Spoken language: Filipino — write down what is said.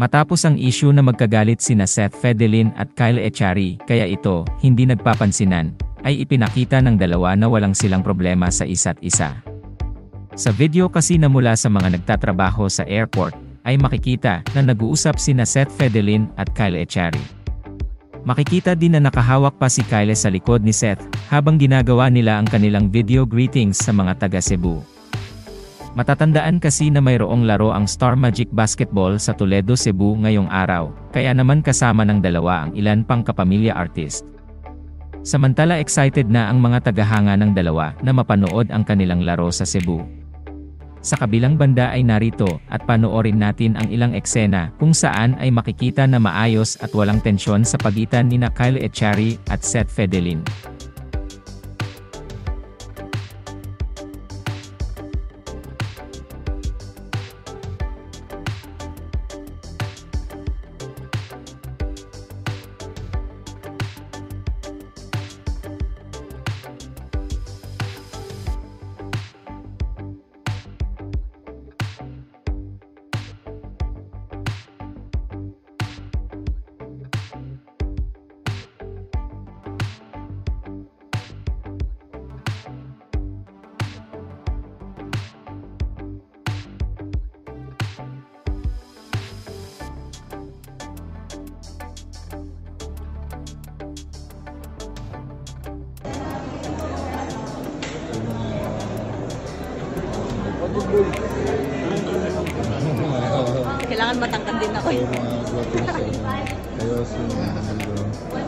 Matapos ang issue na magkagalit sina Seth Fedelin at Kyle Echari, kaya ito, hindi nagpapansinan, ay ipinakita ng dalawa na walang silang problema sa isa't isa. Sa video kasi na mula sa mga nagtatrabaho sa airport, ay makikita na nag-uusap sina Seth Fedelin at Kyle Echari. Makikita din na nakahawak pa si Kyle sa likod ni Seth, habang ginagawa nila ang kanilang video greetings sa mga taga Cebu. Matatandaan kasi na mayroong laro ang Star Magic Basketball sa Toledo, Cebu ngayong araw, kaya naman kasama ng dalawa ang ilan pang kapamilya artist. Samantala excited na ang mga tagahanga ng dalawa na mapanood ang kanilang laro sa Cebu. Sa kabilang banda ay narito at panoorin natin ang ilang eksena kung saan ay makikita na maayos at walang tensyon sa pagitan nina Kyle Echari at Seth Fedelin. Kailangan matangkad din ako. Kaya